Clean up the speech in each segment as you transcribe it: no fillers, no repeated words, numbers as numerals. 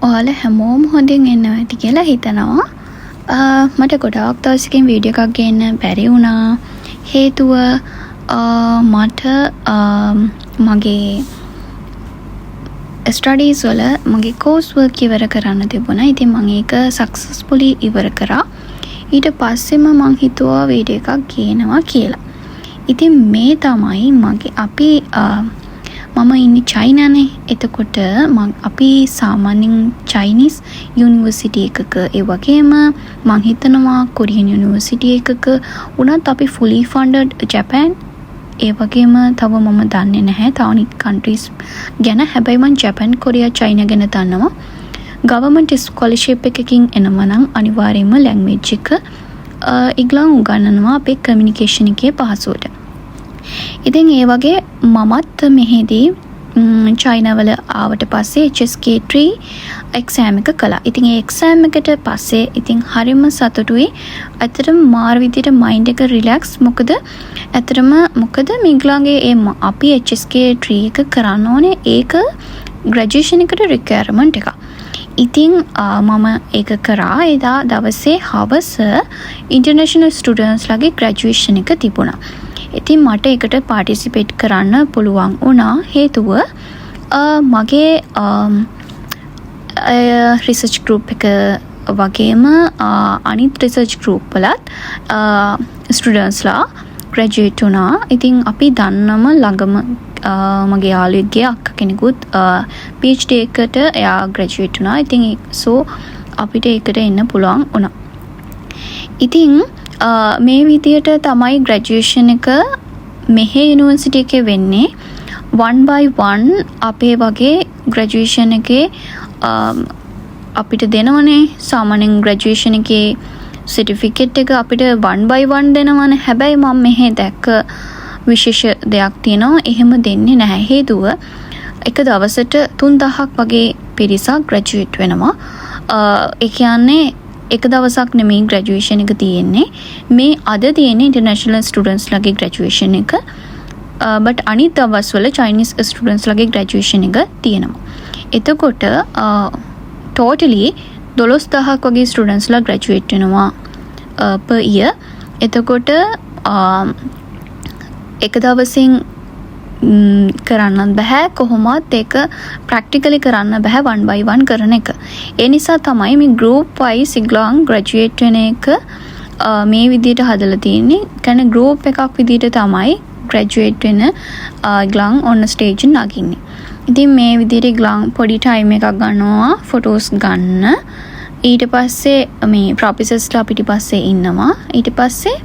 ඔයාලා හැමෝම හොඳින් ඉන්නවා ඇති කියලා හිතනවා. මට ගොඩාක් දවසකින් වීඩියෝ එකක් ගේන්න බැරි වුණා. හේතුව මට මගේ ස්ටඩීස් වල මගේ කෝස් වර්ක් ඉවර කරන්න තිබුණා. ඉතින් මම ඒක සක්සස්ෆුලි ඉවර කරා. ඊට පස්සෙම මං හිතුවා වීඩියෝ එකක් ගේනවා කියලා. ඉතින් මේ තමයි මගේ මම ඉන්නේ චයිනානේ. එතකොට අපි සාමාන්‍යයෙන් චයිනීස් යුනිවර්සිටි එකක ඒ වගේම මං හිතනවා කොරියන් යුනිවර්සිටි එකක උනත් අපි fully funded ජපාන් ඒ වගේම තව මම දන්නේ නැහැ තව අනිත් countries ගැන. හැබැයි මං ජපාන් කොරියා චයිනා ගැන දන්නවා. government scholarship එකකින් එනවා නම් අනිවාර්යයෙන්ම language එක ඉග්ලන් උගන්වනවා අපේ communication එකේ පහසුවට. ඉතින් ඒ වගේ මමත් මෙහෙදී චයිනා වල ආවට පස්සේ HSK3 exam එක කළා. ඉතින් ඒ exam එකට පස්සේ ඉතින් හරිම සතුටුයි. ඇත්තටම මාර විදියට mind එක relax. මොකද මිග්ලාගේ අපි HSK3 එක කරන්න ඕනේ ඒක graduation එකට requirement එකක්. ඉතින් මම ඒක කරා. එදා දවසේ හවස international students ලගේ graduation එක තිබුණා. ඉතින් මට ඒකට පාටිසිපේට් කරන්න පුළුවන් වුණා. හේතුව මගේ රිසර්ච් ගෲප් එක වගේම අනිත් රිසර්ච් ගෲප් වලත් ස්ටුඩන්ට්ස්ලා ග්‍රැජුවේට් වුණා. ඉතින් අපි දන්නම ළඟම මගේ යාළුවෙක්ගේ අක්කා කෙනෙකුත් PhD එකට එයා ග්‍රැජුවේට් වුණා. ඉතින් අපිට ඒකට එන්න පුළුවන් වුණා. ඉතින් මේ විදියට තමයි ග්‍රැජුවේෂන් එක මෙහේ යුනිවර්සිටි එකේ වෙන්නේ. 1 by 1 අපේ වගේ ග්‍රැජුවේෂන් එකේ අපිට දෙනවනේ සාමාන්‍යයෙන් ග්‍රැජුවේෂන් එකේ සර්ටිෆිකේට් එක අපිට 1 by 1 දෙනවනේ. හැබැයි මම මෙහේ දැක්ක විශේෂ දෙයක් තියෙනවා. එහෙම දෙන්නේ නැහැ. හේතුව එක දවසට 3000ක් වගේ පිරිසක් ග්‍රැජුවේට් වෙනවා. ඒ කියන්නේ එක දවසක් නෙමෙයි ග්‍රැජුවේෂන් එක තියෙන්නේ. මේ අද තියෙන්නේ ඉන්ටර්නැෂනල් ස්ටුඩන්ට්ස් ලගේ ග්‍රැජුවේෂන් එක. බට් අනිත් දවස්වල චයිනීස් ස්ටුඩන්ට්ස් ලගේ ග්‍රැජුවේෂන් එක තියෙනවා. එතකොට ටෝටලි 12000ක් වගේ ස්ටුඩන්ට්ස්ලා ග්‍රැජුවේට් වෙනවා per year. එතකොට එක දවසින් කරන්න බෑ. කොහොමත් ඒක ප්‍රැක්ටිකලි කරන්න බෑ 1 by 1 කරන එක. ඒ නිසා තමයි මේ group wise ඉග්ලන් ග්‍රැජුවේට් වෙන එක මේ විදිහට හදලා තියෙන්නේ. කියන්නේ group එකක් විදිහට තමයි ග්‍රැජුවේට් වෙන ඉග්ලන් ඔන්න ස්ටේජ් නගින්නේ. ඉතින් මේ විදිහට ඉග්ලන් පොඩි ටයිම් එකක් ගන්නවා ෆොටෝස් ගන්න. ඊට පස්සේ මේ ප්‍රොෆෙසර්ස්ලා පිටිපස්සේ ඉන්නවා. ඊට පස්සේ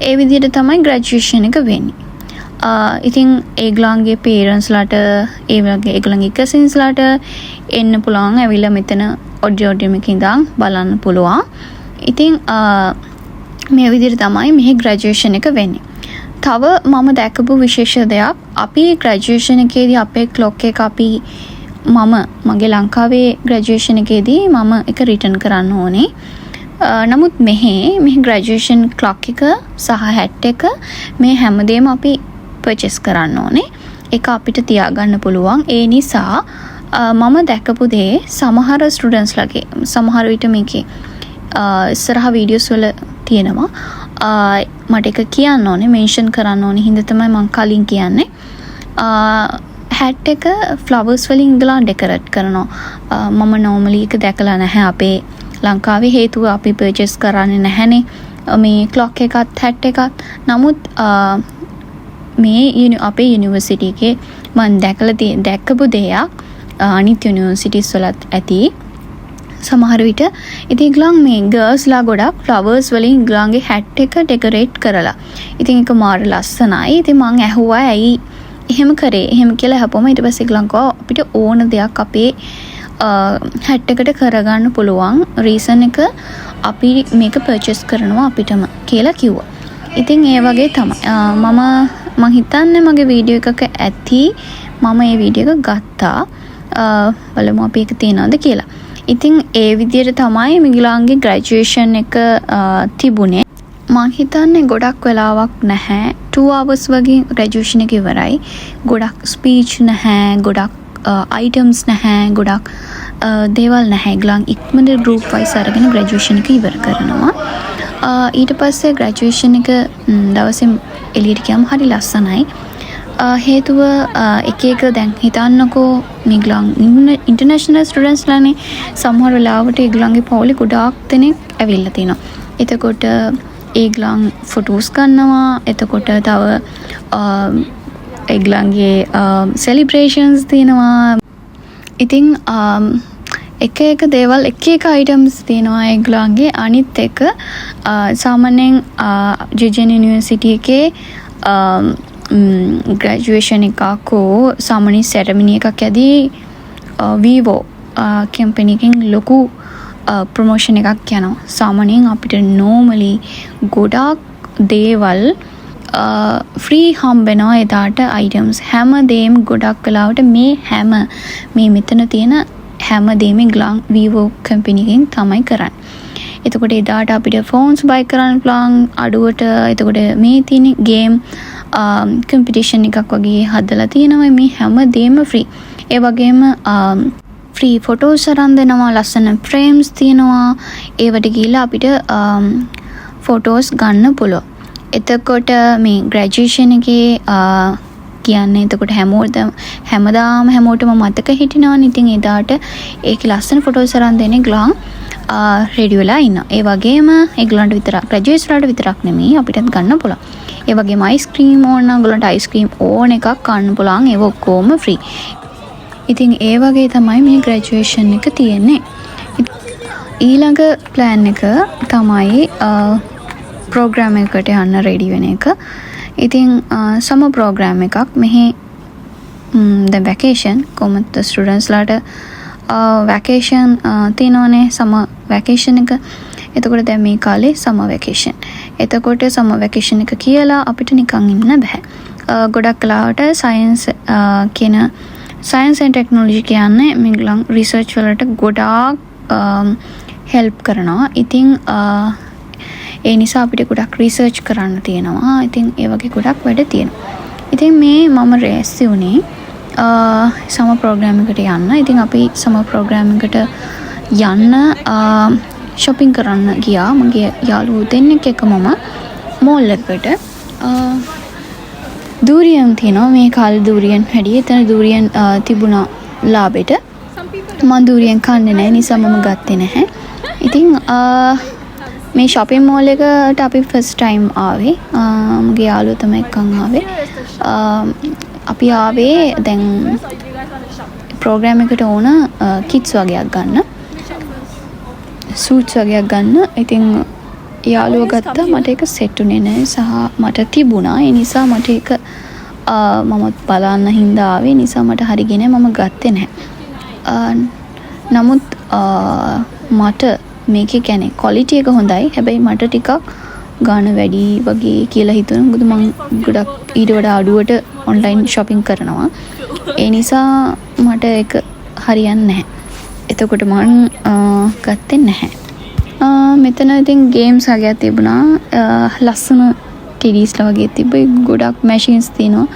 ඒ විදිහට තමයි ග්‍රැජුවේෂන් එක වෙන්නේ. ඉතින් ඒගොල්ලන්ගේ පේරන්ට්ස්ලාට ඒ වගේ ඒගොල්ලන්ගේ කසින්ස්ලාට එන්න පුළුවන්. ඇවිල්ලා මෙතන ඔඩිටෝරියම් එකේ ඉඳන් බලන්න පුළුවන්. ඉතින් මේ විදිහට තමයි මෙහි ග්‍රැජුවේෂන් එක වෙන්නේ. තව මම දැකපු විශේෂ දෙයක් අපි ග්‍රැජුවේෂන් එකේදී අපේ ක්ලොක් එක මගේ ලංකාවේ ග්‍රැජුවේෂන් එකේදී මම එක රිටර්න් කරන්න ඕනේ. නමුත් මෙහි ග්‍රැජුවේෂන් ක්ලොක් එක සහ හැට් එක මේ හැමදේම අපි පර්චේස් කරන්න ඕනේ. ඒක අපිට තියාගන්න පුළුවන්. ඒ නිසා මම දැකපු දේ සමහර ස්ටුඩන්ට්ස් ලගේ සමහර විට මේකේ ඉස්සරහා වීඩියෝස් වල තියෙනවා. මට ඒක කියන්න ඕනේ මෙන්ෂන් කරන්න ඕනේ. හින්දා තමයි මම කලින් කියන්නේ. හැට් එක ෆ්ලවර්ස් වලින් ඉඳලා ඩෙකරේට් කරනවා. මම නෝමලි ඒක දැකලා නැහැ අපේ ලංකාවේ. හේතුව අපි පර්චේස් කරන්නේ නැහැනේ මේ ක්ලොක් එකත් හැට් එකත්. නමුත් මේ අපේ යුනිවර්සිටි එකේ මම දැක්කපු දෙයක් අනිත් යුනිවර්සිටිස් වලත් ඇති සමහර විට. ඉතින් ඉග්ලන් මේ ගර්ල්ස්ලා ගොඩක් ෆ්ලවර්ස් වලින් ඉග්ලන්ගේ හැට් එක ඩෙකරේට් කරලා. ඉතින් ඒක මාර ලස්සනයි. ඉතින් මං ඇහුවා ඇයි එහෙම කරේ. එහෙම කියලා අහපුවම ඊට පස්සේ ඉග්ලන් කිව්වා අපිට ඕන දෙයක් අපේ හැට් එකට කරගන්න පුළුවන්. රීසන් එක අපි මේක පර්චේස් කරනවා අපිටම කියලා කිව්වා. ඉතින් ඒ වගේ තමයි මම හිතන්නේ මගේ වීඩියෝ එකක ඇති මම ඒ වීඩියෝ එක ගත්තා. බලමු අපි ඒක තියනවද කියලා. ඉතින් ඒ විදිහට තමයි මිගිලාන්ගේ ග්‍රැජුවේෂන් එක තිබුණේ. මං හිතන්නේ ගොඩක් වෙලාවක් නැහැ. 2 hours වගේ ග්‍රැජුවේෂන් එක ඉවරයි. ගොඩක් ස්පීච් නැහැ. ගොඩක් items නැහැ. ගොඩක් දේවල් නැහැ. ඒගොල්ලන් ඉක්මනට group wise අරගෙන graduation එක ඉවර කරනවා. ඊට පස්සේ graduation එක දවසෙන් එළියට ගියාම හරි ලස්සනයි. හේතුව එක එක දැන් හිතන්නකෝ මේගොල්ලන් ඉන්ටර්නැෂනල් ස්ටුඩන්ට්ස් ලානේ සමහර වෙලාවට ඒගොල්ලන්ගේ පවුලේ ගොඩාක් දෙනෙක් ඇවිල්ලා තිනවා. එතකොට ඒගොල්ලන් ෆොටෝස් ගන්නවා. එතකොට තව ඒගොල්ලන්ගේ සෙලිබ්‍රේෂන්ස් තියෙනවා. ඉතින් එක එක දේවල් එක එක අයිටම්ස් තියෙනවා ඒගොල්ලන්ගේ. අනිත් එක සාමාන්‍යයෙන් ජෙජෙන් යුනිවර්සිටි එකේ graduation එකක් සාමාන්‍ය සෙරමනි එකක් යදී Vivo කැම්පනි එකෙන් ලොකු ප්‍රොමෝෂන් එකක් යනවා. සාමාන්‍යයෙන් අපිට normally ගොඩාක් දේවල් ෆ්‍රී හම්බෙනවා එදාට items හැමදේම ගොඩක් වෙලාවට මේ මෙතන තියෙන හැමදේම ග්ලාන් Vivo කැම්පනි එකෙන් තමයි කරන්නේ. එතකොට එදාට අපිට ෆෝන්ස් බයි කරන්න පුළුවන් අඩුවට. එතකොට මේ තියෙන ගේම් කම්පිටිෂන් එකක් වගේ හදලා තියෙනවා. මේ හැමදේම ෆ්‍රී. ඒ වගේම ෆ්‍රී ෆොටෝස් අරන් දෙනවා. ලස්සන ෆ්‍රේම්ස් තියෙනවා. ඒවට ගිහිල්ලා අපිට ෆොටෝස් ගන්න පුළුවන්. එතකොට මේ ග්‍රැජුවේෂන් එකේ කියන්නේ එතකොට හැමදාම හැමෝටම මතක හිටිනවනේ. ඉතින් එදාට ඒකේ ලස්සන ෆොටෝස් අරන් දෙන්නේ ග්ලාන් රෙඩි වෙලා ඉන්නවා. ඒ වගේම ඒගොල්ලන්ට විතරක් ග්‍රැජුවේට්ස්ලාට විතරක් නෙමෙයි අපිටත් ගන්න පුළුවන්. ඒ වගේම අයිස්ක්‍රීම් ඕන නම් ඔයගොල්ලන්ට අයිස්ක්‍රීම් ඕන එකක් ගන්න පුළුවන්. ඒක ඔක්කොම ෆ්‍රී. ඉතින් ඒ වගේ තමයි මේ ග්‍රැජුවේෂන් එක තියෙන්නේ. ඊළඟ ප්ලෑන් එක තමයි ප්‍රෝග්‍රෑම් එකකට යන්න රෙඩි වෙන එක. ඉතින් සම ප්‍රෝග්‍රෑම් එකක් මෙහි දැන් වැකේෂන් කොහොමද ස්ටුඩන්ට්ස්ලාට වැකේෂන් තියෙනවනේ සම වැකේෂන් එක. එතකොට දැන් මේ කාලේ සම වැකේෂන්. එතකොට සම වැකේෂන් එක කියලා අපිට නිකන් ඉන්න බෑ. ගොඩක් වෙලාවට සයන්ස් ඇන්ඩ් ටෙක්නොලොජි කියන්නේ මේගොල්ලන් රිසර්ච් වලට ගොඩාක් හෙල්ප් කරනවා. ඉතින් ඒ නිසා අපිට ගොඩක් රිසර්ච් කරන්න තියෙනවා. ඉතින් ඒ වගේ ගොඩක් වැඩ තියෙනවා. ඉතින් මේ මම රැස්ති වුණේ සම ප්‍රෝග්‍රෑම් එකට යන්න. ඉතින් අපි සම ප්‍රෝග්‍රෑම් එකට යන්න shopping කරන්න ගියා. මගේ යාළුවෝ දෙන්නෙක් එක්ක මම මෝල් එකකට. දූරියන් තියෙනවා. මේ කාලේ දූරියන් වැඩි. එතන දූරියන් තිබුණා ලාබෙට. මම දූරියන් කන්නේ නැහැ නිසා මම ගත්තේ නැහැ. ඉතින් මේ shopping mall එකට අපි first time ආවේ. මගේ යාළුවෝ තමයි එක්කන් ආවේ. අපි ආවේ දැන් ප්‍රෝග්‍රෑම් එකට ඕන කිඩ්ස් වගේක් ගන්න. සූට්ස් වගේක් ගන්න. ඉතින් යාළුවා ගත්තා. මට ඒක සෙට් උනේ නැහැ. සහ මට තිබුණා. ඒ නිසා මට ඒක මම බලන්න හින්දා ආවේ. නිසා මට හරියගෙන මම ගත්තේ නැහැ. නමුත් මට මේකේ කියන්නේ ක්වොලිටි එක හොඳයි. හැබැයි මට ටිකක් ගාණ වැඩි වගේ කියලා හිතුණා. මොකද මම ගොඩක් ඊට වඩා අඩුවට ඔන්ලයින් shopping කරනවා. ඒ නිසා මට ඒක හරියන්නේ නැහැ. එතකොට මම ගත්තේ නැහැ. මෙතන ඉතින් ගේම්ස් වගේ තිබුණා. ලස්සන ටීඩීස්ලා වගේ තිබ්බේ. ගොඩක් මැෂින්ස් තියෙනවා.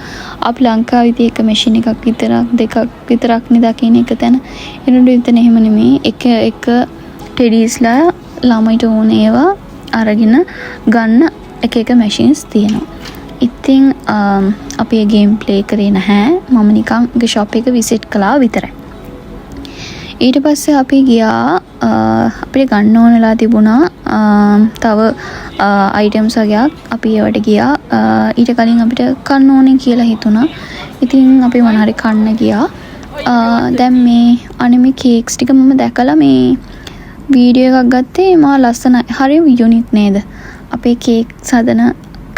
අපි ලංකාවේ ඉතින් එක මැෂින් එකක් විතරක් දෙකක් විතරක් නේ දකින්න එක තැන. එනකොට ඉතින් එහෙම නෙමෙයි. එක ටෙඩීස්ලා ළමයිට ඕන ඒවා අරගෙන ගන්න එක එක මැෂින්ස් තියෙනවා. ඉතින් අපි ඒ ගේම් ප්ලේ කරේ නැහැ. මම නිකන් ඒ ෂොප් එක විසිට් කළා විතරයි. ඊට පස්සේ අපි ගියා අපිට ගන්න ඕනලා තිබුණා තව අයිටම්ස් වගේක්. අපි ඒවට ගියා. ඊට කලින් අපිට කන්න ඕනේ කියලා හිතුණා. ඉතින් අපි මොන හරි කන්න ගියා. දැන් මේ අනිමේ කේක්ස් ටික මම දැකලා මේ වීඩියෝ එකක් ගත්තේ. මා ලස්සනයි. හරිම යුනික් නේද? අපේ කේක්ස් හදන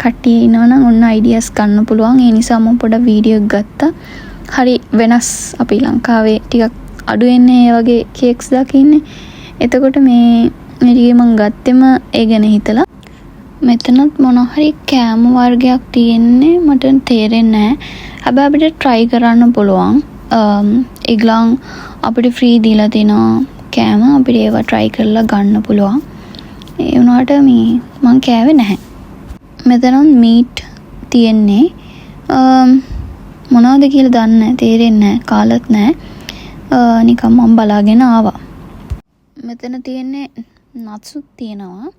කට්ටිය ඉන්නවනම් ඔන්න අයිඩියාස් ගන්න පුළුවන්. ඒ නිසා මම පොඩ වීඩියෝ එකක් ගත්තා. හරි වෙනස්. අපි ලංකාවේ ටිකක් අඩු වෙන්නේ ඒ වගේ කේක්ස් දකින්නේ. එතකොට මේ මම ගත්තෙම ඒ ගැන හිතලා. මෙතනත් මොන හරි කෑම වර්ගයක් තියෙන්නේ මට තේරෙන්නේ නැහැ. හැබැයි අපිට try කරන්න පුළුවන්. ඒගොල්ලන් අපිට ෆ්‍රී දීලා තිනවා කෑම. අපිට ඒවා try කරලා ගන්න පුළුවන්. ඒ වුණාට මං කෑවේ නැහැ. මෙතන මීට් තියෙන්නේ මොනවද කියලා දන්නේ නැහැ. තේරෙන්නේ නැහැ. කාලත් නැහැ. නිකම් මම බලාගෙන ආවා. මෙතන තියෙන්නේ නට්සුත් තියෙනවා.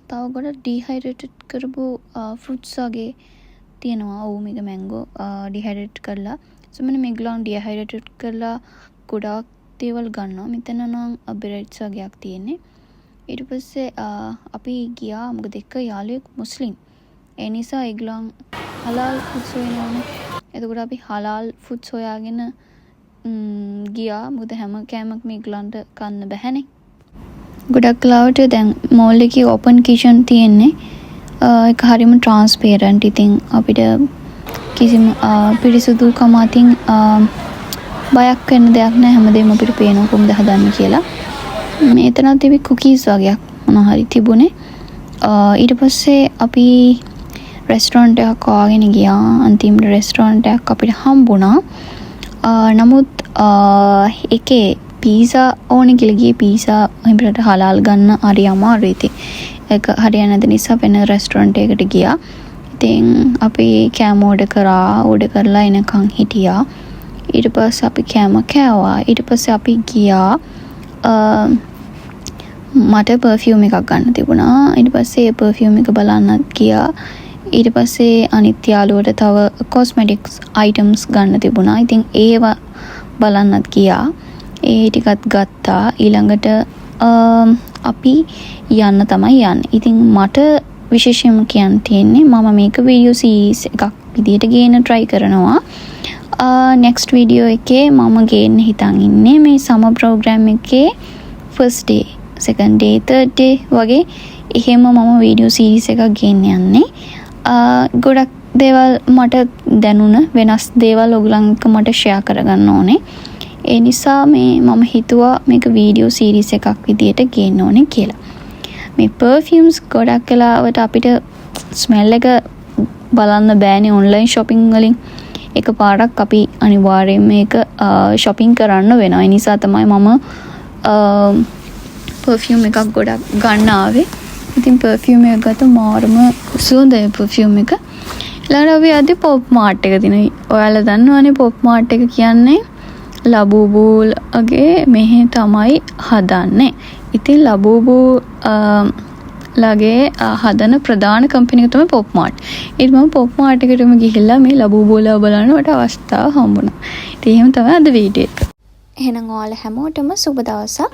තව ගොඩක් ඩිහයිඩ්‍රේටඩ් කරපු ෆෘට්ස් වගේ තියෙනවා. මේක මැංගෝ ඩිහයිඩ්‍රේට් කරලා. සමහර මේගොල්ලන් ඩිහයිඩ්‍රේට් කරලා ගොඩාක් දේවල් ගන්නවා. මෙතන නම් බෙරෙට්ස් වගේක් තියෙන්නේ. ඊට පස්සේ අපි ගියා මොකද එක්ක යාළුවෙක් මුස්ලිම්. ඒ නිසා ඒගොල්ලන් හලාල් ෆුඩ්ස් හොයනවානේ. එතකොට අපි හලාල් ෆුඩ්ස් හොයාගෙන ගියා. මොකද හැම කෑමක්ම ඒගොල්ලන්ට කන්න බැහැනේ. ගොඩක් ලාවට දැන් මෝල් එකේ ඕපන් කිචන් තියෙන්නේ. ඒක හරියම ට්‍රාන්ස්පේරන්ට්. ඉතින් අපිට කිසිම පිරිසුදුකම අතින් බයක් වෙන්න දෙයක් නැහැ. හැමදේම අපිට පේනවා කොහොමද හදන්නේ කියලා. මෙතන තිබි කුකීස් වගේක් මොනවා හරි තිබුණේ. ඊට පස්සේ අපි රෙස්ටොරන්ට් එකක් හොයාගෙන ගියා. අන්තිමට රෙස්ටොරන්ට් එකක් අපිට හම්බුණා. නමුත් ඒකේ පීසා ඕනේ කියලා ගියේ. පීසා අපිට හලාල් ගන්න හරි අමාරුයි. ඉතින් ඒක හරියන්නේ නැති නිසා වෙන රෙස්ටොරන්ට් එකකට ගියා. ඉතින් අපි කෑම ඕඩර් කරලා එනකන් හිටියා. ඊට පස්සේ අපි කෑම කෑවා. ඊට පස්සේ අපි ගියා මට පර්ෆියුම් එකක් ගන්න තිබුණා. ඊට පස්සේ පර්ෆියුම් එක බලන්නත් ගියා. ඊට පස්සේ අනිත් යාළුවට තව කොස්මෙටික්ස් අයිටම්ස් ගන්න තිබුණා. ඉතින් ඒවා බලන්නත් ගියා. ඒ ටිකත් ගත්තා. ඊළඟට අපි යන්න තමයි යන්නේ. ඉතින් මට විශේෂයෙන්ම කියන්න තියෙන්නේ මම මේක වීඩියෝ සීරීස් එකක් විදියට ගේන්න try කරනවා. next වීඩියෝ එකේ මම ගේන්න හිතන් ඉන්නේ මේ සමර් ප්‍රෝග්‍රෑම් එකේ first day, second day, third day වගේ එහෙම මම වීඩියෝ සීරීස් එකක් ගේන්න යන්නේ. ගොඩක් දේවල් මට දැනුණ වෙනස් දේවල් ඔයගලන්ට මට ෂෙයා කරගන්න ඕනේ. ඒ නිසා මම හිතුවා මේක වීඩියෝ සීරීස් එකක් විදියට ගේන්න ඕනේ කියලා. මේ පර්ෆියුම්ස් ගොඩක් වෙලාවට අපිට ස්මෙල් එක බලන්න බෑනේ ඔන්ලයින් shopping වලින්. එකපාරක් අපි අනිවාර්යයෙන් මේක shopping කරන්න වෙනවා. ඒ නිසා තමයි මම පර්ෆියුම් එකක් ගොඩක් ගන්න ආවේ. ඉතින් පර්ෆියුම් එක ගත්ත මාරම සුවඳයි පර්ෆියුම් එක. ඊළඟට අපි ආදී පොප් මාර්ට් එක දිනුයි. ඔයාලා දන්නවනේ පොප් මාර්ට් එක කියන්නේ ලබූබූල්ගේ මෙහි තමයි හදන්නේ. ඉතින් ලබූබූ ලගේ හදන ප්‍රධාන කම්පැනි එක තමයි පොප් මාර්ට්. ඊට මම පොප් මාර්ට් එකටම ගිහිල්ලා මේ ලබූබූලා බලන්න මට අවස්ථාව හම්බුණා. ඉතින් එහෙම තමයි අද වීඩියෝ එක. එහෙනම් ඔයාලා හැමෝටම සුබ දවසක්.